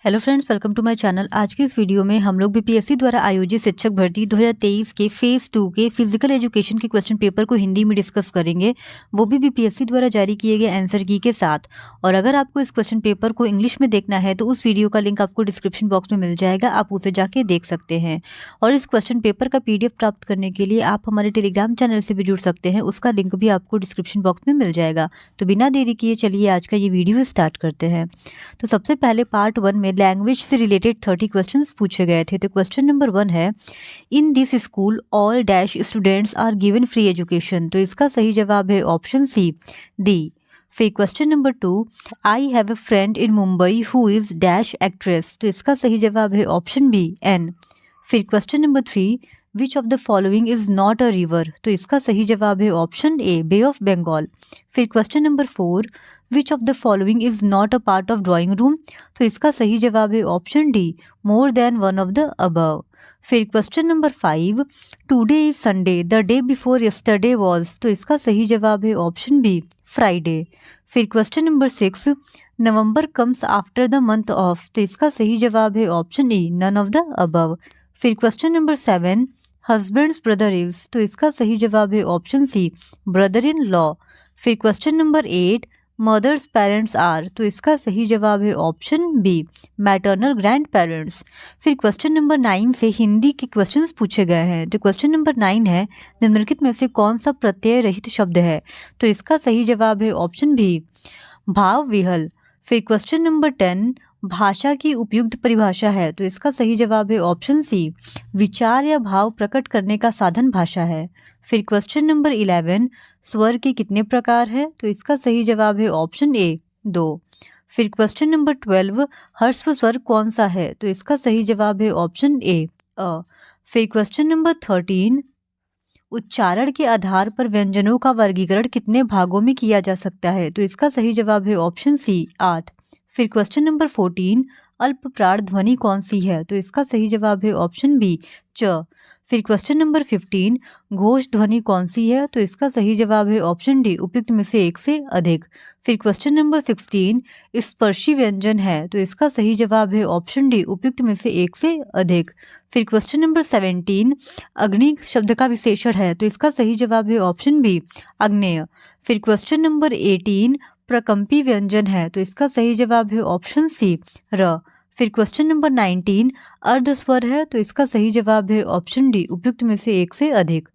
Hello friends, welcome to my channel. आज की इस वीडियो में हम लोग बीपीएससी द्वारा आयोजित शिक्षक भर्ती 2023 के फेज 2 के फिजिकल एजुकेशन के क्वेश्चन पेपर को हिंदी में डिस्कस करेंगे, वो भी बीपीएससी द्वारा जारी किए गए आंसर की के साथ। और अगर आपको इस क्वेश्चन पेपर को इंग्लिश में देखना है तो उस वीडियो का लिंक आपको डिस्क्रिप्शन बॉक्स में मिल जाएगा, आप उसे जाके देख सकते हैं। और इस क्वेश्चन पेपर का PDF प्राप्त करने के लिए आप हमारे टेलीग्राम चैनल से भी जुड़ सकते हैं, उसका लिंक भी आपको डिस्क्रिप्शन बॉक्स में मिल जाएगा। तो बिना देरी किए चलिए आज का ये वीडियो स्टार्ट करते हैं। तो सबसे पहले पार्ट 1 में लैंग्वेज से रिलेटेड 30 क्वेश्चंस पूछे गए थे। तो क्वेश्चन नंबर 1 है, in this school all dash students are given free education. तो इसका सही जवाब है ऑप्शन सी, डी। फिर question number 2, I have a friend in Mumbai who is dash actress. तो इसका सही जवाब है ऑप्शन बी, एन। फिर question number 3, which of the following is not a river. तो इसका सही जवाब है option A, bay of Bengal. फिर question number 4, which of the following is not a part of drawing room. तो इसका सही जवाब है option D, more than one of the above. फिर question number 5, today is Sunday the day before yesterday was. तो इसका सही जवाब है ऑप्शन बी, फ्राइडे। फिर question number 6, November comes after the month of. तो इसका सही जवाब है option E, none of the above. फिर question number 7, husbands brother is. तो इसका सही जवाब है option C, brother in law. फिर question number 8, mother's parents are. तो इसका सही जवाब है option B, maternal grand parents. फिर क्वेश्चन नंबर 9 से हिंदी के क्वेश्चंस पूछे गए हैं। तो क्वेश्चन नंबर 9 है, निम्नलिखित में से कौन सा प्रत्यय रहित शब्द है। तो इसका सही जवाब है ऑप्शन बी, भाव विहल। फिर क्वेश्चन नंबर 10, भाषा की उपयुक्त परिभाषा है। तो इसका सही जवाब है ऑप्शन सी, विचार या भाव प्रकट करने का साधन भाषा है। फिर क्वेश्चन नंबर 11, स्वर के कितने प्रकार हैं। तो इसका सही जवाब है ऑप्शन ए, 2। फिर क्वेश्चन नंबर 12, ह्रस्व स्वर कौन सा है। तो इसका सही जवाब है ऑप्शन ए, अ। फिर क्वेश्चन नंबर 13, उच्चारण के आधार पर व्यंजनों का वर्गीकरण कितने भागों में किया जा सकता है। तो इसका सही जवाब है ऑप्शन सी, 8। फिर क्वेश्चन नंबर 14, अल्प प्राण ध्वनि कौन सी है। तो इसका सही जवाब है ऑप्शन बी, च। फिर क्वेश्चन नंबर 15, घोष ध्वनि कौन सी है। तो इसका सही जवाब है ऑप्शन डी, उपयुक्त में से एक से अधिक। फिर क्वेश्चन नंबर 16, स्पर्शी व्यंजन है। तो इसका सही जवाब है ऑप्शन डी, उपयुक्त में से एक से अधिक। फिर क्वेश्चन नंबर 17, अग्नि शब्द का विशेषण है। तो इसका सही जवाब है ऑप्शन बी, आग्नेय। फिर क्वेश्चन नंबर 18, प्रकंपी व्यंजन है। तो इसका सही जवाब है ऑप्शन सी, र। फिर क्वेश्चन नंबर 19, अर्धस्वर है। तो इसका सही जवाब है ऑप्शन डी, उपयुक्त में से एक से अधिक।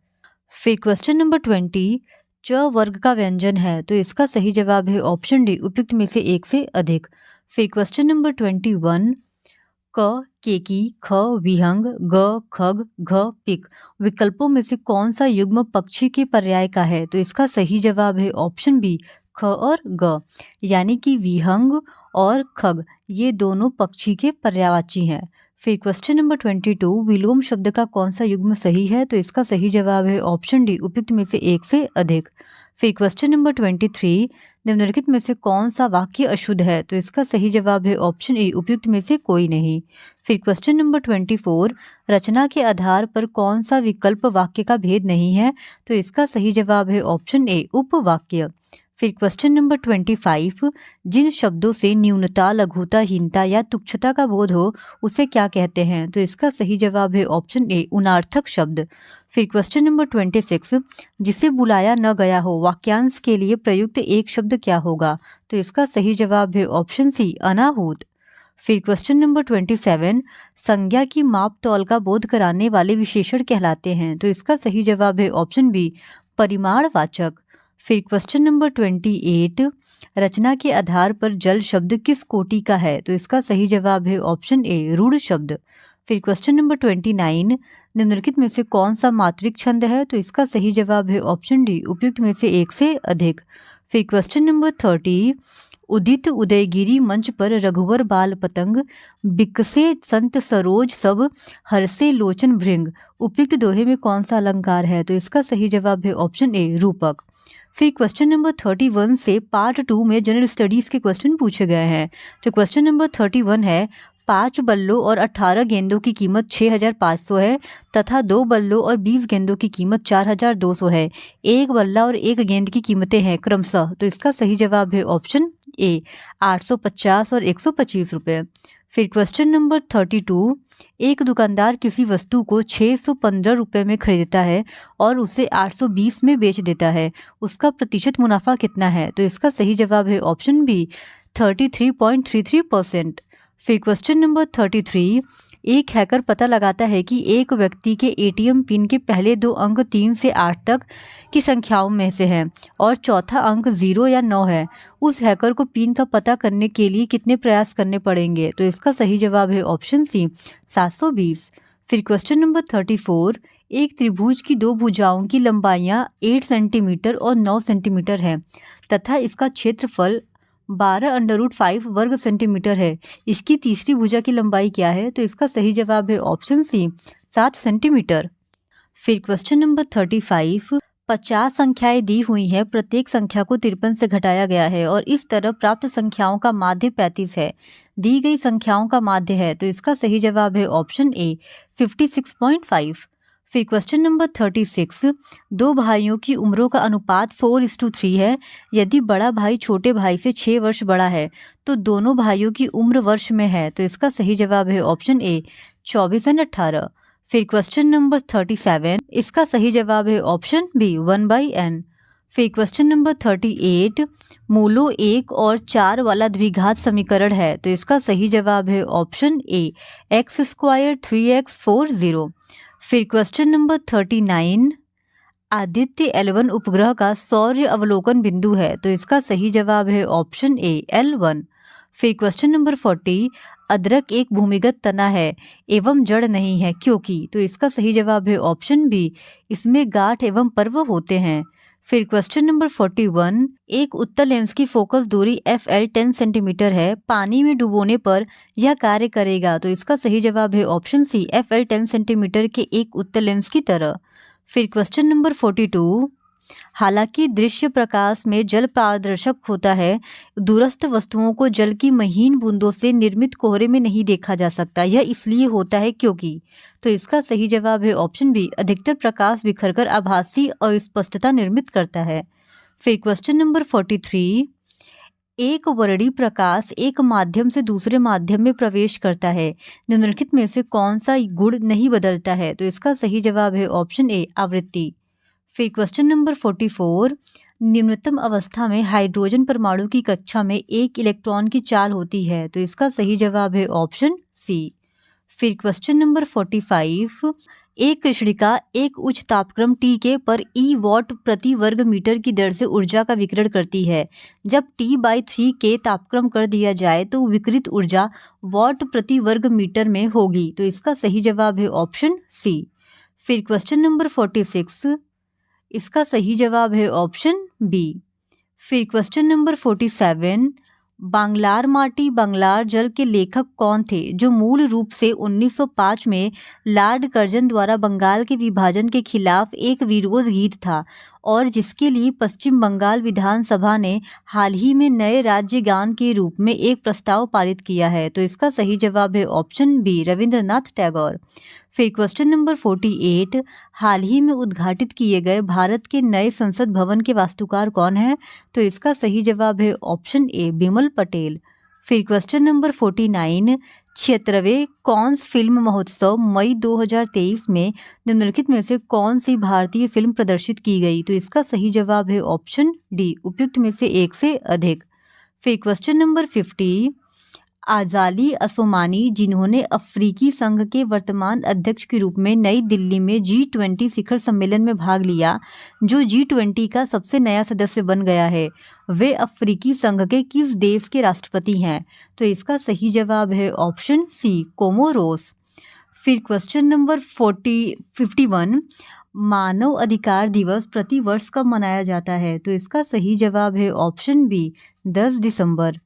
फिर क्वेश्चन नंबर 20, च वर्ग का व्यंजन है। तो इसका सही जवाब है ऑप्शन डी, उपयुक्त में से एक से अधिक। फिर क्वेश्चन नंबर 21, क, केकी, ख, विहंग, ग, खग, घ, पिक विकल्पों में से कौन सा युग्म पक्षी के पर्याय का है। तो इसका सही जवाब है ऑप्शन बी, ख और ग, यानी कि विहंग और खग ये दोनों पक्षी के पर्यायवाची हैं। फिर क्वेश्चन नंबर 22, विलोम शब्द का कौन सा युग्म सही है। तो इसका सही जवाब है ऑप्शन डी, उपयुक्त में से एक से अधिक। फिर क्वेश्चन नंबर 23, निम्नलिखित में से कौन सा वाक्य अशुद्ध है। तो इसका सही जवाब है ऑप्शन ए, उपयुक्त में से कोई नहीं। फिर क्वेश्चन नंबर 24, रचना के आधार पर कौन सा विकल्प वाक्य का भेद नहीं है। तो इसका सही जवाब है ऑप्शन ए, उपवाक्य। फिर क्वेश्चन नंबर 25, जिन शब्दों से न्यूनता, लघुता, हीनता या तुच्छता का बोध हो उसे क्या कहते हैं। तो इसका सही जवाब है ऑप्शन ए, उनार्थक शब्द। फिर क्वेश्चन नंबर 26, जिसे बुलाया न गया हो वाक्यांश के लिए प्रयुक्त एक शब्द क्या होगा। तो इसका सही जवाब है ऑप्शन सी, अनाहूत। फिर क्वेश्चन नंबर 27, संज्ञा की माप तौल का बोध कराने वाले विशेषण कहलाते हैं। तो इसका सही जवाब है ऑप्शन बी, परिमाणवाचक। फिर क्वेश्चन नंबर 28, रचना के आधार पर जल शब्द किस कोटि का है। तो इसका सही जवाब है ऑप्शन ए, रूढ़ शब्द। फिर क्वेश्चन नंबर 29, निम्नलिखित में से कौन सा मात्रिक छंद है। तो इसका सही जवाब है ऑप्शन डी, उपयुक्त में से एक से अधिक। फिर क्वेश्चन नंबर 30, उदित उदयगिरी मंच पर रघुवर बाल पतंग, बिकसे संत सरोज सब, हरसे लोचन भृंग उपयुक्त दोहे में कौन सा अलंकार है। तो इसका सही जवाब है ऑप्शन ए, रूपक। फिर क्वेश्चन नंबर 31 से पार्ट 2 में जनरल स्टडीज के क्वेश्चन पूछे गए हैं। तो क्वेश्चन नंबर 31 है, 5 बल्लों और 18 गेंदों की कीमत 6,500 है तथा 2 बल्लों और 20 गेंदों की कीमत 4,200 है। एक बल्ला और एक गेंद की कीमतें हैं क्रमशः। तो इसका सही जवाब है ऑप्शन ए, 850 और 125 रुपये। फिर क्वेश्चन नंबर 32, एक दुकानदार किसी वस्तु को 615 रुपये में खरीदता है और उसे 820 में बेच देता है, उसका प्रतिशत मुनाफा कितना है? तो इसका सही जवाब है ऑप्शन बी 33.33%। फिर क्वेश्चन नंबर 33, एक हैकर पता लगाता है कि एक व्यक्ति के एटीएम पिन के पहले 2 अंक 3 से 8 तक की संख्याओं में से हैं और चौथा अंक 0 या 9 है। उस हैकर को पिन का पता करने के लिए कितने प्रयास करने पड़ेंगे? तो इसका सही जवाब है ऑप्शन सी 720। फिर क्वेश्चन नंबर 34, एक त्रिभुज की 2 भुजाओं की लंबाइयाँ 8 सेंटीमीटर और 9 सेंटीमीटर है तथा इसका क्षेत्रफल 12√5 वर्ग सेंटीमीटर है। इसकी तीसरी भुजा की लंबाई क्या है? तो इसका सही जवाब है ऑप्शन सी 7 सेंटीमीटर। फिर क्वेश्चन नंबर 35, 50 संख्याएं दी हुई हैं, प्रत्येक संख्या को 53 से घटाया गया है और इस तरह प्राप्त संख्याओं का माध्य 35 है। दी गई संख्याओं का माध्य है, तो इसका सही जवाब है ऑप्शन ए 56.5। फिर क्वेश्चन नंबर 36, 2 भाइयों की उम्रों का अनुपात 4:3 है। यदि बड़ा भाई छोटे भाई से 6 वर्ष बड़ा है तो दोनों भाइयों की उम्र वर्ष में है, तो इसका सही जवाब है ऑप्शन ए 24 और 18। फिर क्वेश्चन नंबर 37, इसका सही जवाब है ऑप्शन बी 1/n। फिर क्वेश्चन नंबर 38, मूलों 1 और 4 वाला द्विघात समीकरण है, तो इसका सही जवाब है ऑप्शन ए x² 3x 4 0। फिर क्वेश्चन नंबर 39, आदित्य L1 उपग्रह का सौर्य अवलोकन बिंदु है, तो इसका सही जवाब है ऑप्शन ए L1। फिर क्वेश्चन नंबर 40, अदरक एक भूमिगत तना है एवं जड़ नहीं है क्योंकि, तो इसका सही जवाब है ऑप्शन बी, इसमें गांठ एवं पर्व होते हैं। फिर क्वेश्चन नंबर 41, एक उत्तल लेंस की फोकस दूरी FL 10 सेंटीमीटर है, पानी में डुबोने पर यह कार्य करेगा, तो इसका सही जवाब है ऑप्शन सी FL 10 सेंटीमीटर के एक उत्तल लेंस की तरह। फिर क्वेश्चन नंबर 42, हालांकि दृश्य प्रकाश में जल पारदर्शक होता है, दूरस्थ वस्तुओं को जल की महीन बूंदों से निर्मित कोहरे में नहीं देखा जा सकता। यह इसलिए होता है क्योंकि, तो इसका सही जवाब है ऑप्शन बी, अधिकतर प्रकाश बिखरकर आभासी अस्पष्टता निर्मित करता है। फिर क्वेश्चन नंबर 43, एक वर्णी प्रकाश एक माध्यम से दूसरे माध्यम में प्रवेश करता है, निम्नलिखित में से कौन सा गुण नहीं बदलता है? तो इसका सही जवाब है ऑप्शन ए आवृत्ति। फिर क्वेश्चन नंबर 44, निम्नतम अवस्था में हाइड्रोजन परमाणु की कक्षा में 1 इलेक्ट्रॉन की चाल होती है, तो इसका सही जवाब है ऑप्शन सी। फिर क्वेश्चन नंबर 45, एक कृष्णिका एक उच्च तापक्रम Tk पर E वॉट प्रति वर्ग मीटर की दर से ऊर्जा का विकिरण करती है। जब T/3 के तापक्रम कर दिया जाए तो विकिरित ऊर्जा वॉट प्रति वर्ग मीटर में होगी, तो इसका सही जवाब है ऑप्शन सी। फिर क्वेश्चन नंबर 46, इसका सही जवाब है ऑप्शन बी। फिर क्वेश्चन नंबर 47, बांग्लार माटी बांग्लार जल के लेखक कौन थे, जो मूल रूप से 1905 में लॉर्ड कर्जन द्वारा बंगाल के विभाजन के खिलाफ एक विरोध गीत था और जिसके लिए पश्चिम बंगाल विधानसभा ने हाल ही में नए राज्य गान के रूप में एक प्रस्ताव पारित किया है, तो इसका सही जवाब है ऑप्शन बी रविंद्रनाथ टैगोर। फिर क्वेश्चन नंबर 48, हाल ही में उद्घाटित किए गए भारत के नए संसद भवन के वास्तुकार कौन है? तो इसका सही जवाब है ऑप्शन ए बिमल पटेल। फिर क्वेश्चन नंबर 49, 76वें कांस फिल्म महोत्सव मई 2023 में निम्नलिखित में से कौन सी भारतीय फिल्म प्रदर्शित की गई? तो इसका सही जवाब है ऑप्शन डी उपयुक्त में से एक से अधिक। फिर क्वेश्चन नंबर 50, आजाली असोमानी, जिन्होंने अफ्रीकी संघ के वर्तमान अध्यक्ष के रूप में नई दिल्ली में G20 शिखर सम्मेलन में भाग लिया, जो G20 का सबसे नया सदस्य बन गया है, वे अफ्रीकी संघ के किस देश के राष्ट्रपति हैं? तो इसका सही जवाब है ऑप्शन सी कोमोरोस। फिर क्वेश्चन नंबर 51, मानव अधिकार दिवस प्रति वर्ष कब मनाया जाता है? तो इसका सही जवाब है ऑप्शन बी 10 दिसंबर।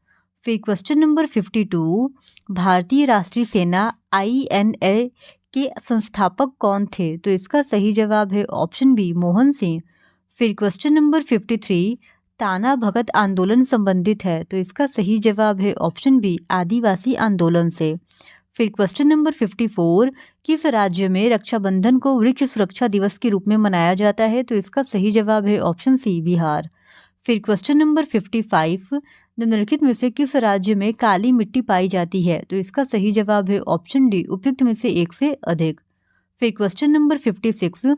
फिर क्वेश्चन नंबर 52, भारतीय राष्ट्रीय सेना INA के संस्थापक कौन थे? तो इसका सही जवाब है ऑप्शन बी मोहन सिंह। फिर क्वेश्चन नंबर 53, ताना भगत आंदोलन संबंधित है, तो इसका सही जवाब है ऑप्शन बी आदिवासी आंदोलन से। फिर क्वेश्चन नंबर 54, किस राज्य में रक्षाबंधन को वृक्ष सुरक्षा दिवस के रूप में मनाया जाता है? तो इसका सही जवाब है ऑप्शन सी बिहार। फिर क्वेश्चन नंबर 55, निम्नलिखित में से किस राज्य में काली मिट्टी पाई जाती है? तो इसका सही जवाब है ऑप्शन डी, उपयुक्त में से एक से अधिक। फिर क्वेश्चन नंबर 56,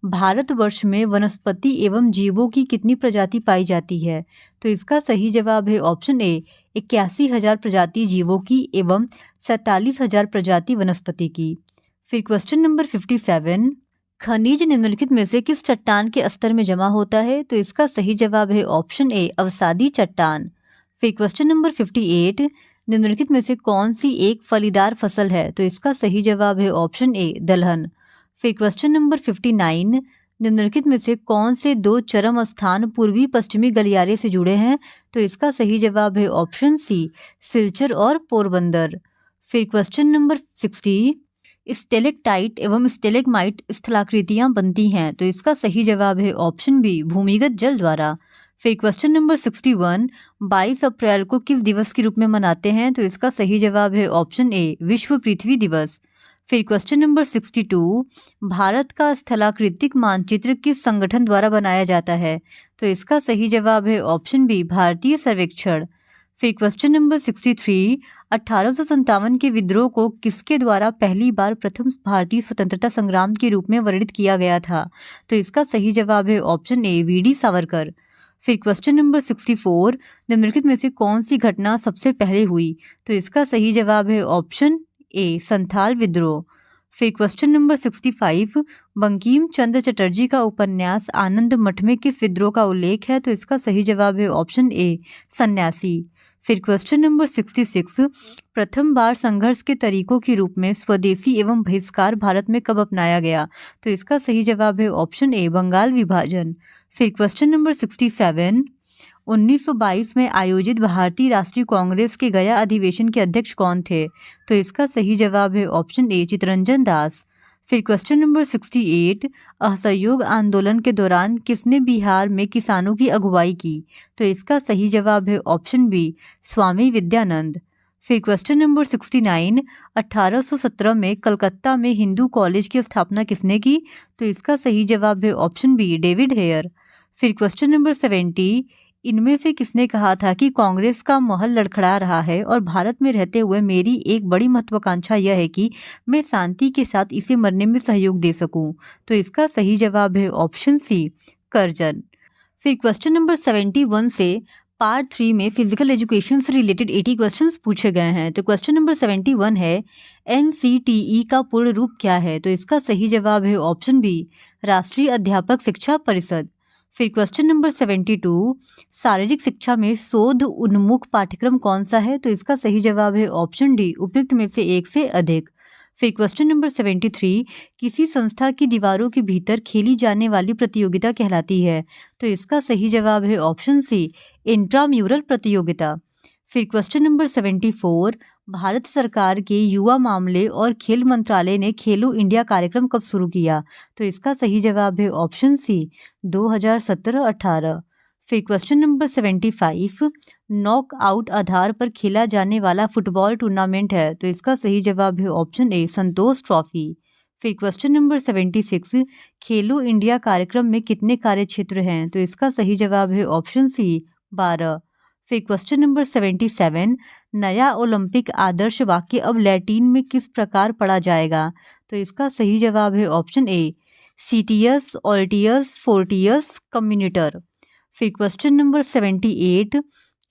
भारतवर्ष में वनस्पति एवं जीवों की कितनी प्रजाति पाई जाती है? तो इसका सही जवाब है ऑप्शन ए, 81,000 प्रजाति जीवों की एवं 47,000 प्रजाति वनस्पति की। फिर क्वेश्चन नंबर 57, खनिज निम्नलिखित में से किस चट्टान के स्तर में जमा होता है? तो इसका सही जवाब है ऑप्शन ए, अवसादी चट्टान। फिर क्वेश्चन नंबर 58, निम्नलिखित में से कौन सी एक फलीदार फसल है? तो इसका सही जवाब है ऑप्शन ए, दलहन। फिर क्वेश्चन नंबर 59, निम्नलिखित में से कौन से दो चरम स्थान पूर्वी पश्चिमी गलियारे से जुड़े हैं? तो इसका सही जवाब है ऑप्शन सी, सिलचर और पोरबंदर। फिर क्वेश्चन नंबर 60, स्टेलेक्टाइट एवं स्टेलेग्माइट स्थलाकृतियां बनती हैं। तो इसका सही जवाब है ऑप्शन बी, भूमिगत जल द्वारा। फिर क्वेश्चन नंबर 61, 22 अप्रैल को किस दिवस के रूप में मनाते हैं? तो इसका सही जवाब है ऑप्शन ए, विश्व पृथ्वी दिवस। फिर क्वेश्चन नंबर 62, भारत का स्थलाकृतिक मानचित्र किस संगठन द्वारा बनाया जाता है? तो इसका सही जवाब है ऑप्शन बी, भारतीय सर्वेक्षण। फिर क्वेश्चन नंबर 63, 1857 के विद्रोह को किसके द्वारा पहली बार प्रथम भारतीय स्वतंत्रता संग्राम के रूप में वर्णित किया गया था? तो इसका सही जवाब है ऑप्शन ए, वीडी सावरकर। फिर क्वेश्चन नंबर 64, निम्नलिखित में से कौन सी घटना सबसे पहले हुई? तो इसका सही जवाब है ऑप्शन ए, संथाल विद्रोह। फिर क्वेश्चन नंबर 65, बंकिम चंद्र चटर्जी का उपन्यास आनंद मठ में किस विद्रोह का उल्लेख है? तो इसका सही जवाब है ऑप्शन ए, सन्यासी। फिर क्वेश्चन नंबर 66, प्रथम बार संघर्ष के तरीकों के रूप में स्वदेशी एवं बहिष्कार भारत में कब अपनाया गया? तो इसका सही जवाब है ऑप्शन ए, बंगाल विभाजन। फिर क्वेश्चन नंबर 67, 1922 में आयोजित भारतीय राष्ट्रीय कांग्रेस के गया अधिवेशन के अध्यक्ष कौन थे? तो इसका सही जवाब है ऑप्शन ए, चित्तरंजन दास। फिर क्वेश्चन नंबर 68, असहयोग आंदोलन के दौरान किसने बिहार में किसानों की अगुवाई की? तो इसका सही जवाब है ऑप्शन बी, स्वामी विद्यानंद। फिर क्वेश्चन नंबर 69, 1817 में कलकत्ता में हिंदू कॉलेज की स्थापना किसने की? तो इसका सही जवाब है ऑप्शन बी, डेविड हेयर। फिर क्वेश्चन नंबर 70, इनमें से किसने कहा था कि कांग्रेस का महल लड़खड़ा रहा है और भारत में रहते हुए मेरी एक बड़ी महत्वाकांक्षा यह है कि मैं शांति के साथ इसे मरने में सहयोग दे सकूं? तो इसका सही जवाब है ऑप्शन सी, कर्जन। फिर क्वेश्चन नंबर 71 से पार्ट 3 में फिजिकल एजुकेशन से रिलेटेड 80 क्वेश्चंस पूछे गए हैं। तो क्वेश्चन नंबर 71 है, NCTE का पूर्ण रूप क्या है? तो इसका सही जवाब है ऑप्शन बी, राष्ट्रीय अध्यापक शिक्षा परिषद। फिर क्वेश्चन नंबर 72, शारीरिक शिक्षा में शोध उन्मुख पाठ्यक्रम कौन सा है? तो इसका सही जवाब है ऑप्शन डी, उपयुक्त में से एक से अधिक। फिर क्वेश्चन नंबर 73, किसी संस्था की दीवारों के भीतर खेली जाने वाली प्रतियोगिता कहलाती है? तो इसका सही जवाब है ऑप्शन सी, इंट्राम्यूरल प्रतियोगिता। फिर क्वेश्चन नंबर 74, भारत सरकार के युवा मामले और खेल मंत्रालय ने खेलो इंडिया कार्यक्रम कब शुरू किया? तो इसका सही जवाब है ऑप्शन सी, 2017-18। फिर क्वेश्चन नंबर 75, नॉकआउट आधार पर खेला जाने वाला फुटबॉल टूर्नामेंट है? तो इसका सही जवाब है ऑप्शन ए, संतोष ट्रॉफी। फिर क्वेश्चन नंबर 76, खेलो इंडिया कार्यक्रम में कितने कार्यक्षेत्र हैं? तो इसका सही जवाब है ऑप्शन सी, 12। फिर क्वेश्चन नंबर 77, नया ओलंपिक आदर्श वाक्य अब लैटिन में किस प्रकार पढ़ा जाएगा? तो इसका सही जवाब है ऑप्शन ए, सीटियस ऑल्टियस फोर्टियस कम्युनिटर। फिर क्वेश्चन नंबर 78,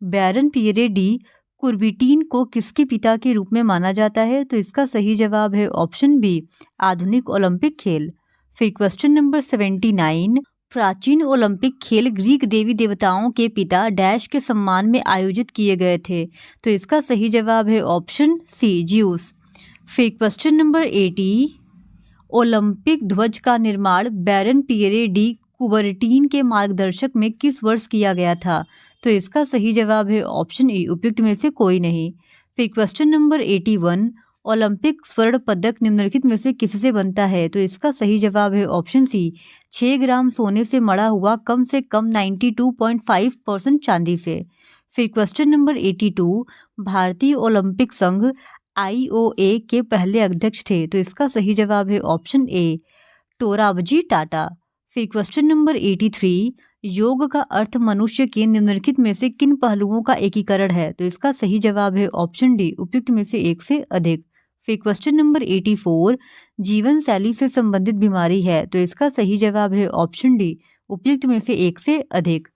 बैरन पियरे डी कुर्बिटीन को किसके पिता के रूप में माना जाता है? तो इसका सही जवाब है ऑप्शन बी, आधुनिक ओलंपिक खेल। फिर क्वेश्चन नंबर 79, प्राचीन ओलंपिक खेल ग्रीक देवी देवताओं के पिता डैश के सम्मान में आयोजित किए गए थे? तो इसका सही जवाब है ऑप्शन सी, ज्यूस। फिर क्वेश्चन नंबर 80, ओलंपिक ध्वज का निर्माण बैरन पियरे डी कुबर्टीन के मार्गदर्शक में किस वर्ष किया गया था? तो इसका सही जवाब है ऑप्शन ए, उपयुक्त में से कोई नहीं। फिर क्वेश्चन नंबर 81, ओलंपिक स्वर्ण पदक निम्नलिखित में से किससे बनता है? तो इसका सही जवाब है ऑप्शन सी, 6 ग्राम सोने से मढ़ा हुआ कम से कम 92.5% चांदी से। फिर क्वेश्चन नंबर 82, भारतीय ओलंपिक संघ IOA के पहले अध्यक्ष थे? तो इसका सही जवाब है ऑप्शन ए, टोराबजी टाटा। फिर क्वेश्चन नंबर 83, योग का अर्थ मनुष्य के निम्नलिखित में से किन पहलुओं का एकीकरण है? तो इसका सही जवाब है ऑप्शन डी, उपयुक्त में से एक से अधिक। फिर क्वेश्चन नंबर 84, जीवन शैली से संबंधित बीमारी है? तो इसका सही जवाब है ऑप्शन डी, उपयुक्त में से एक से अधिक।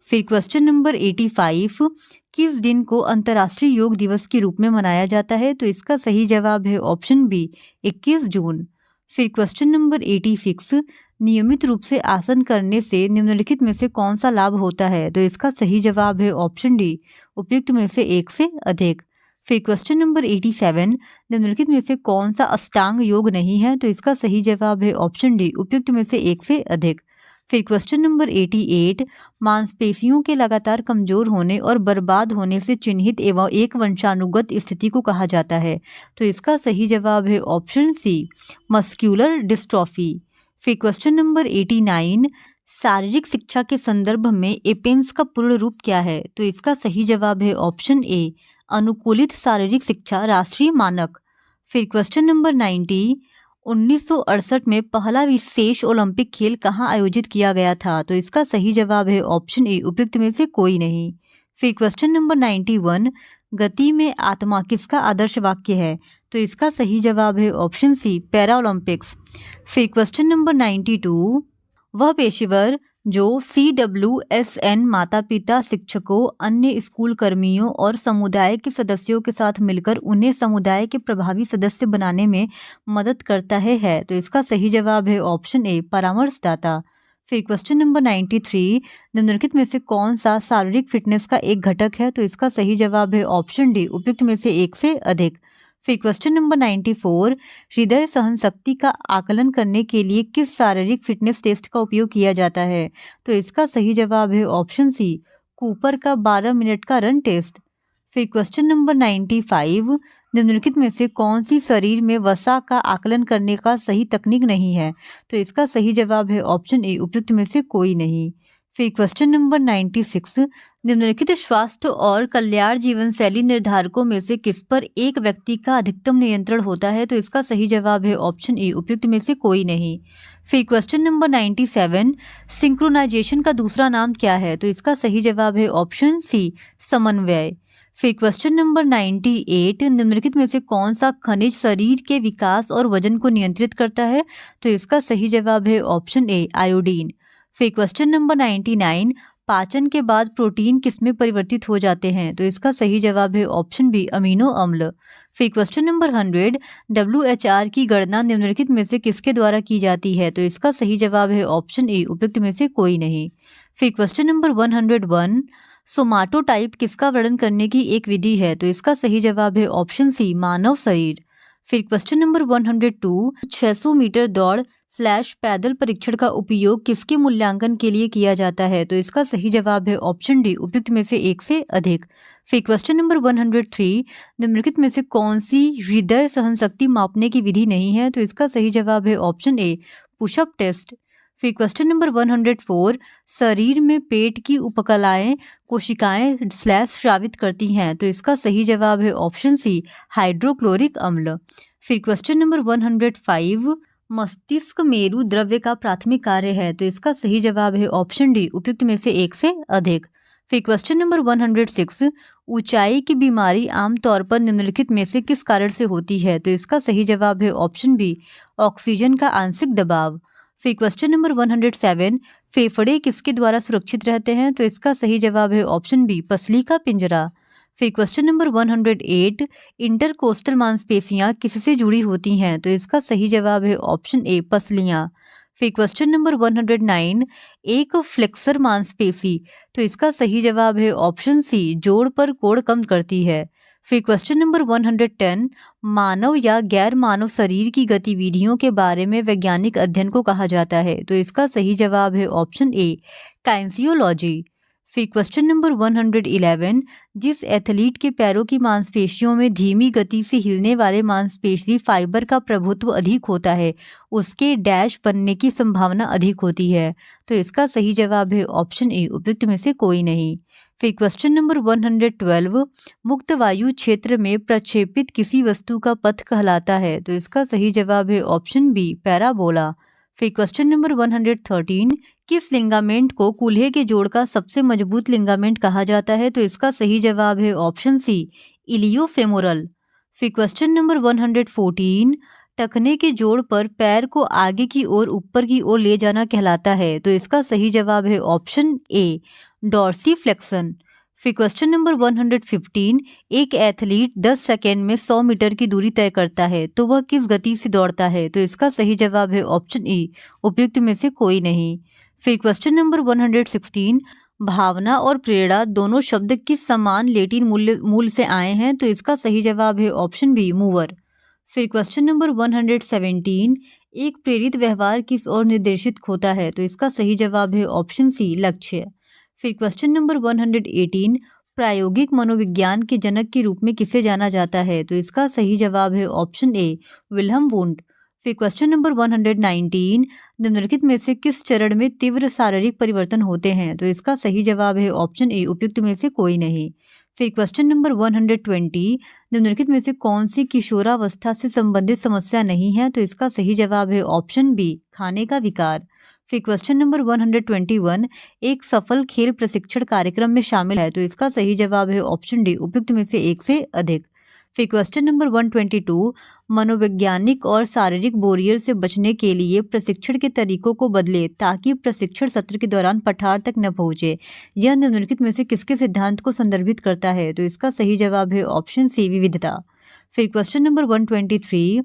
फिर क्वेश्चन नंबर 85, किस दिन को अंतर्राष्ट्रीय योग दिवस के रूप में मनाया जाता है? तो इसका सही जवाब है ऑप्शन बी, 21 जून। फिर क्वेश्चन नंबर 86, नियमित रूप से आसन करने से निम्नलिखित में से कौन सा लाभ होता है? तो इसका सही जवाब है ऑप्शन डी, उपयुक्त में से एक से अधिक। फिर क्वेश्चन नंबर 87, निम्नलिखित में से कौन सा अष्टांग योग नहीं है? तो इसका सही जवाब है ऑप्शन डी, उपयुक्त में से एक से अधिक। फिर क्वेश्चन नंबर 88, मांसपेशियों के लगातार कमजोर होने और बर्बाद होने से चिन्हित एवं एक वंशानुगत स्थिति को कहा जाता है? तो इसका सही जवाब है ऑप्शन सी, मस्क्यूलर डिस्ट्रॉफी। फिर क्वेश्चन नंबर 89, शारीरिक शिक्षा के संदर्भ में एपेंस का पूर्ण रूप क्या है? तो इसका सही जवाब है ऑप्शन ए, अनुकूलित शारीरिक शिक्षा राष्ट्रीय मानक। फिर क्वेश्चन नंबर 90, 1968 में पहला विशेष ओलंपिक खेल कहाँ आयोजित किया गया था? तो इसका सही जवाब है ऑप्शन ए, उपयुक्त में से कोई नहीं। फिर क्वेश्चन नंबर 91, गति में आत्मा किसका आदर्श वाक्य है? तो इसका सही जवाब है ऑप्शन सी, पैरा ओलंपिक्स। फिर क्वेश्चन नंबर 92, वह पेशेवर जो CWSN माता पिता, शिक्षकों, अन्य स्कूल कर्मियों और समुदाय के सदस्यों के साथ मिलकर उन्हें समुदाय के प्रभावी सदस्य बनाने में मदद करता है? तो इसका सही जवाब है ऑप्शन ए, परामर्शदाता। फिर क्वेश्चन नंबर 93, निम्नलिखित में से कौन सा शारीरिक फिटनेस का एक घटक है? तो इसका सही जवाब है ऑप्शन डी, उपयुक्त में से एक से अधिक। फिर क्वेश्चन नंबर 94, हृदय सहन शक्ति का आकलन करने के लिए किस शारीरिक फिटनेस टेस्ट का उपयोग किया जाता है? तो इसका सही जवाब है ऑप्शन सी, कूपर का 12 मिनट का रन टेस्ट। फिर क्वेश्चन नंबर 95, निम्नलिखित में से कौन सी शरीर में वसा का आकलन करने का सही तकनीक नहीं है? तो इसका सही जवाब है ऑप्शन ए, उपयुक्त में से कोई नहीं। फिर क्वेश्चन नंबर 96, निम्नलिखित स्वास्थ्य और कल्याण जीवन शैली निर्धारकों में से किस पर एक व्यक्ति का अधिकतम नियंत्रण होता है? तो इसका सही जवाब है ऑप्शन ए, उपयुक्त में से कोई नहीं। फिर क्वेश्चन नंबर 97, सिंक्रोनाइजेशन का दूसरा नाम क्या है? तो इसका सही जवाब है ऑप्शन सी, समन्वय। फिर क्वेश्चन नंबर 98, निम्नलिखित में से कौन सा खनिज शरीर के विकास और वजन को नियंत्रित करता है? तो इसका सही जवाब है ऑप्शन ए, आयोडीन। फिर क्वेश्चन नंबर 99, पाचन के बाद प्रोटीन किसमें परिवर्तित हो जाते हैं? तो इसका सही जवाब है ऑप्शन बी, अमीनो अम्ल। फिर क्वेश्चन नंबर 100, WHR की गणना निम्नलिखित में से किसके द्वारा की जाती है? तो इसका सही जवाब है ऑप्शन ए, उपयुक्त में से कोई नहीं। फिर क्वेश्चन नंबर 101, सोमाटोटाइप किसका वर्णन करने की एक विधि है? तो इसका सही जवाब है ऑप्शन सी, मानव शरीर। फिर क्वेश्चन नंबर 102, 600 मीटर दौड़ / पैदल परीक्षण का उपयोग किसके मूल्यांकन के लिए किया जाता है? तो इसका सही जवाब है ऑप्शन डी, उपयुक्त में से एक से अधिक। फिर क्वेश्चन नंबर 103, निम्नलिखित में से कौन सी हृदय सहन शक्ति मापने की विधि नहीं है? तो इसका सही जवाब है ऑप्शन ए, पुशअप टेस्ट। फिर क्वेश्चन नंबर 104, शरीर में पेट की उपकलाएं कोशिकाएं / स्रावित करती हैं? तो इसका सही जवाब है ऑप्शन सी, हाइड्रोक्लोरिक अम्ल। फिर क्वेश्चन नंबर 105, मस्तिष्क मेरु द्रव्य का प्राथमिक कार्य है? तो इसका सही जवाब है ऑप्शन डी, उपयुक्त में से एक से अधिक। फिर क्वेश्चन नंबर 106, ऊंचाई की बीमारी आमतौर पर निम्नलिखित में से किस कारण से होती है? तो इसका सही जवाब है ऑप्शन बी, ऑक्सीजन का आंशिक दबाव। फिर क्वेश्चन नंबर 107, फेफड़े किसके द्वारा सुरक्षित रहते हैं? तो इसका सही जवाब है ऑप्शन बी, पसली का पिंजरा। फिर क्वेश्चन नंबर 108, इंटरकोस्टल मांसपेशियां किससे जुड़ी होती हैं? तो इसका सही जवाब है ऑप्शन ए, पसलियां। फिर क्वेश्चन नंबर 109, एक फ्लेक्सर मांसपेशी? तो इसका सही जवाब है ऑप्शन सी, जोड़ पर कोण कम करती है। फिर क्वेश्चन नंबर 110, मानव या गैर मानव शरीर की गतिविधियों के बारे में वैज्ञानिक अध्ययन को कहा जाता है? तो इसका सही जवाब है ऑप्शन ए, काइंसियोलॉजी। फिर क्वेश्चन नंबर 111, जिस एथलीट के पैरों की मांसपेशियों में धीमी गति से हिलने वाले मांसपेशी फाइबर का प्रभुत्व अधिक होता है, उसके डैश बनने की संभावना अधिक होती है? तो इसका सही जवाब है ऑप्शन ए, उपयुक्त में से कोई नहीं। फिर क्वेश्चन नंबर 112, मुक्त वायु क्षेत्र में प्रक्षेपित किसी वस्तु का पथ कहलाता है? तो इसका सही जवाब है ऑप्शन बी, पैराबोला। फिर क्वेश्चन नंबर 113, किस लिगामेंट को कूल्हे के जोड़ का सबसे मजबूत लिगामेंट कहा जाता है? तो इसका सही जवाब है ऑप्शन सी, इलियोफेमोरल। फिर क्वेश्चन नंबर 114, टखने के जोड़ पर पैर को आगे की ओर ऊपर की ओर ले जाना कहलाता है? तो इसका सही जवाब है ऑप्शन ए, डॉर्सीफ्लेक्शन। फिर क्वेश्चन नंबर 115, एक एथलीट 10 सेकेंड में 100 मीटर की दूरी तय करता है तो वह किस गति से दौड़ता है? तो इसका सही जवाब है ऑप्शन ई, उपयुक्त में से कोई नहीं। फिर क्वेश्चन नंबर 116, भावना और प्रेरणा दोनों शब्द किस समान लैटिन मूल से आए हैं? तो इसका सही जवाब है ऑप्शन बी, मूवर। फिर क्वेश्चन नंबर 117, एक प्रेरित व्यवहार किस ओर निर्देशित होता है? तो इसका सही जवाब है ऑप्शन सी, लक्ष्य। फिर क्वेश्चन नंबर 118, प्रायोगिक मनोविज्ञान के जनक के रूप में किसे जाना जाता है? तो इसका सही जवाब है ऑप्शन ए, विल्हम वुंड। फिर क्वेश्चन नंबर 119, निम्नलिखित में से किस चरण में तीव्र शारीरिक परिवर्तन होते हैं? तो इसका सही जवाब है ऑप्शन ए, उपयुक्त में से कोई नहीं। फिर क्वेश्चन नंबर 120, निम्नलिखित में से कौन सी किशोरावस्था से संबंधित समस्या नहीं है? तो इसका सही जवाब है ऑप्शन बी, खाने का विकार। फिर क्वेश्चन नंबर 121, एक सफल खेल प्रशिक्षण कार्यक्रम में शामिल है? तो इसका सही जवाब है ऑप्शन डी, उपयुक्त में से एक से अधिक। फिर क्वेश्चन नंबर 122, मनोवैज्ञानिक और शारीरिक बोरियर से बचने के लिए प्रशिक्षण के तरीकों को बदले ताकि प्रशिक्षण सत्र के दौरान पठार तक न पहुंचे, यह निम्नलिखित में से किसके सिद्धांत को संदर्भित करता है? तो इसका सही जवाब है ऑप्शन सी, विविधता। फिर क्वेश्चन नंबर 123,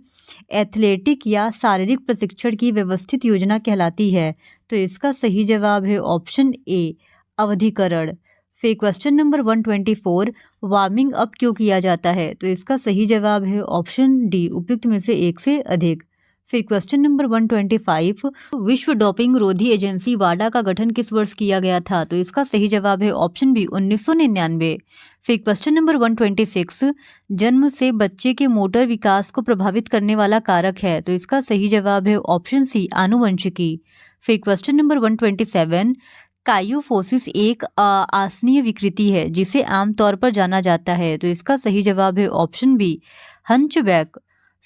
एथलेटिक या शारीरिक प्रशिक्षण की व्यवस्थित योजना कहलाती है? तो इसका सही जवाब है ऑप्शन ए, अवधिकरण। फिर क्वेश्चन नंबर 124, वार्मिंग अप क्यों किया जाता है? तो इसका सही जवाब है ऑप्शन डी, उपयुक्त में से एक से अधिक। फिर क्वेश्चन नंबर 125, विश्व डोपिंग रोधी एजेंसी वाडा का गठन किस वर्ष किया गया था? तो इसका सही जवाब है ऑप्शन बी, 1999। फिर क्वेश्चन नंबर 126, जन्म से बच्चे के मोटर विकास को प्रभावित करने वाला कारक है? तो इसका सही जवाब है ऑप्शन सी, आनुवंशिकी। फिर क्वेश्चन नंबर 127, काइयोफोसिस एक आसनीय विकृति है जिसे आमतौर पर जाना जाता है? तो इसका सही जवाब है ऑप्शन बी, हंचबैक।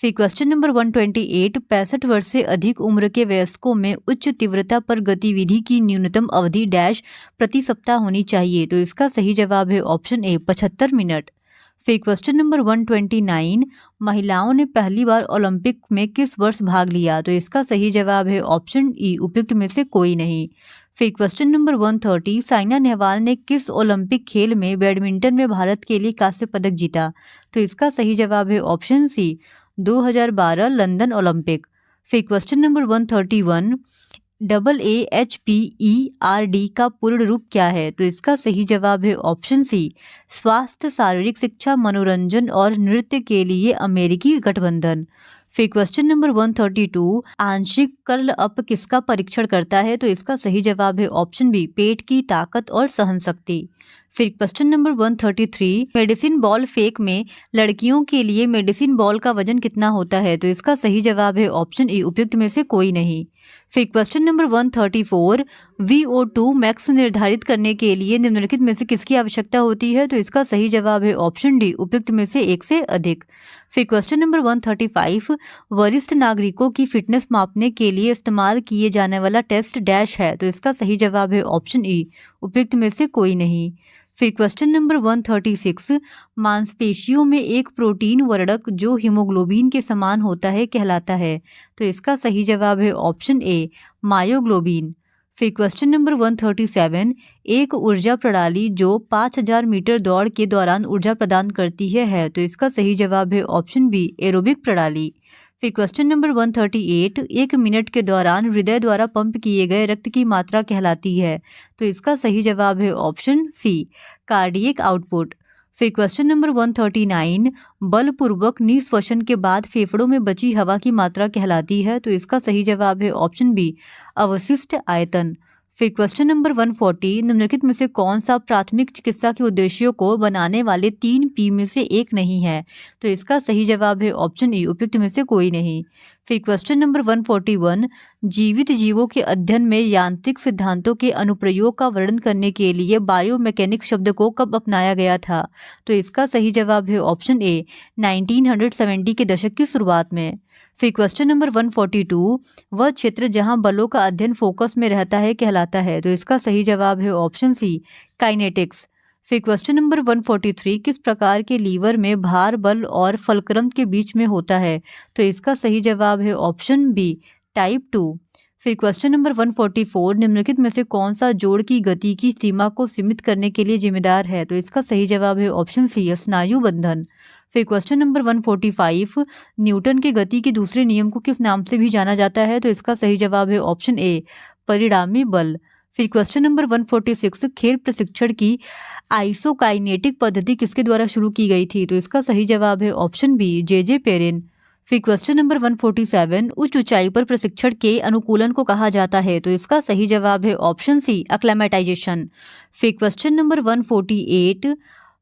फिर क्वेश्चन नंबर 128, 65 वर्ष से अधिक उम्र के वयस्कों में उच्च तीव्रता पर गतिविधि की न्यूनतम अवधि डैश प्रति सप्ताह होनी चाहिए? तो इसका सही जवाब है ऑप्शन ए, 75 मिनट। फिर क्वेश्चन नंबर 129, महिलाओं ने पहली बार ओलंपिक में किस वर्ष भाग लिया? तो इसका सही जवाब है ऑप्शन ई, उपयुक्त में से कोई नहीं। फिर क्वेश्चन नंबर 130, साइना नेहवाल ने किस ओलंपिक खेल में बैडमिंटन में भारत के लिए कांस्य पदक जीता? तो इसका सही जवाब है ऑप्शन सी, 2012 लंदन ओलंपिक। फिर क्वेश्चन नंबर 131, AAHPERD का पूर्ण रूप क्या है? तो इसका सही जवाब है ऑप्शन सी, स्वास्थ्य, शारीरिक शिक्षा, मनोरंजन और नृत्य के लिए अमेरिकी गठबंधन। फिर क्वेश्चन नंबर 132, आंशिक कर्ल अप किसका परीक्षण करता है? तो इसका सही जवाब है ऑप्शन बी, पेट की ताकत और सहन शक्ति। फिर क्वेश्चन नंबर 133, मेडिसिन बॉल फेंक में लड़कियों के लिए मेडिसिन बॉल का वजन कितना होता है? तो इसका सही जवाब है ऑप्शन ई, उपयुक्त में से कोई नहीं। फिर क्वेश्चन नंबर 134, VO2 मैक्स निर्धारित करने के लिए निम्नलिखित में से किसकी आवश्यकता होती है? तो इसका सही जवाब है ऑप्शन डी, उपयुक्त में से एक से अधिक। फिर क्वेश्चन नंबर 135, वरिष्ठ नागरिकों की फिटनेस मापने के लिए इस्तेमाल किए जाने वाला टेस्ट डैश है? तो इसका सही जवाब है ऑप्शन ई, उपयुक्त में से कोई नहीं। फिर क्वेश्चन नंबर 136, मांसपेशियों में एक प्रोटीन वर्णक जो हीमोग्लोबिन के समान होता है कहलाता है? तो इसका सही जवाब है ऑप्शन ए, मायोग्लोबिन। फिर क्वेश्चन नंबर 137, एक ऊर्जा प्रणाली जो 5000 मीटर दौड़ के दौरान ऊर्जा प्रदान करती है? तो इसका सही जवाब है ऑप्शन बी, एरोबिक प्रणाली। फिर क्वेश्चन नंबर 138, एक मिनट के दौरान हृदय द्वारा पंप किए गए रक्त की मात्रा कहलाती है? तो इसका सही जवाब है ऑप्शन सी, कार्डियक आउटपुट। फिर क्वेश्चन नंबर 139, बलपूर्वक निःश्वसन के बाद फेफड़ों में बची हवा की मात्रा कहलाती है? तो इसका सही जवाब है ऑप्शन बी, अवशिष्ट आयतन। फिर क्वेश्चन नंबर 140, निम्नलिखित में से कौन सा प्राथमिक चिकित्सा के उद्देश्यों को बनाने वाले 3 P में से एक नहीं है? तो इसका सही जवाब है ऑप्शन ई, उपयुक्त में से कोई नहीं। फिर क्वेश्चन नंबर 141, जीवित जीवों के अध्ययन में यांत्रिक सिद्धांतों के अनुप्रयोग का वर्णन करने के लिए बायोमैकेनिक्स शब्द को कब अपनाया गया था? तो इसका सही जवाब है ऑप्शन ए 1970 के दशक की शुरुआत में। फिर क्वेश्चन नंबर 142, वह क्षेत्र जहां बलों का अध्ययन फोकस में रहता है कहलाता है? तो इसका सही जवाब है ऑप्शन सी काइनेटिक्स। फिर क्वेश्चन नंबर 143, किस प्रकार के लीवर में भार बल और फलक्रम के बीच में होता है? तो इसका सही जवाब है ऑप्शन बी टाइप 2। फिर क्वेश्चन नंबर 144, निम्नलिखित में से कौन सा जोड़ की गति की सीमा को सीमित करने के लिए जिम्मेदार है? तो इसका सही जवाब है ऑप्शन सी स्नायु बंधन। फिर क्वेश्चन नंबर 145, न्यूटन के गति के दूसरे नियम को किस नाम से भी जाना जाता है? तो इसका सही जवाब है ऑप्शन ए परिणामी बल। फिर क्वेश्चन नंबर 146, खेल प्रशिक्षण की आइसोकाइनेटिक पद्धति किसके द्वारा शुरू की गई थी? तो इसका सही जवाब है ऑप्शन बी जे पेरेन। फिर क्वेश्चन नंबर 147, उच्च ऊंचाई पर प्रशिक्षण के अनुकूलन को कहा जाता है? तो इसका सही जवाब है ऑप्शन सी एक्लेमेटाइजेशन। फिर क्वेश्चन नंबर 148,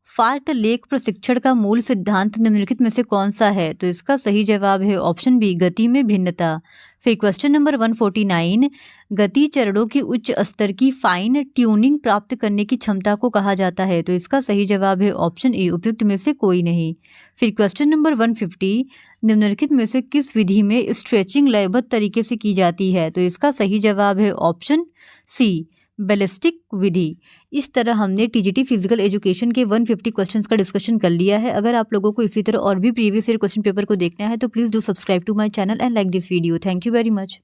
फार्टलेक प्रशिक्षण का मूल सिद्धांत निम्नलिखित में से कौन सा है? तो इसका सही जवाब है ऑप्शन बी गति में भिन्नता। फिर क्वेश्चन नंबर 149, गति चरणों की उच्च स्तर की फाइन ट्यूनिंग प्राप्त करने की क्षमता को कहा जाता है? तो इसका सही जवाब है ऑप्शन ए उपयुक्त में से कोई नहीं। फिर क्वेश्चन नंबर 150, निम्नलिखित में से किस विधि में स्ट्रेचिंग लयबद्ध तरीके से की जाती है? तो इसका सही जवाब है ऑप्शन सी बैलिस्टिक विधि। इस तरह हमने टीजीटी फिजिकल एजुकेशन के 150 क्वेश्चंस का डिस्कशन कर लिया है। अगर आप लोगों को इसी तरह और भी प्रीवियस ईयर क्वेश्चन पेपर को देखना है तो please do subscribe to my channel and like this video. Thank you very much.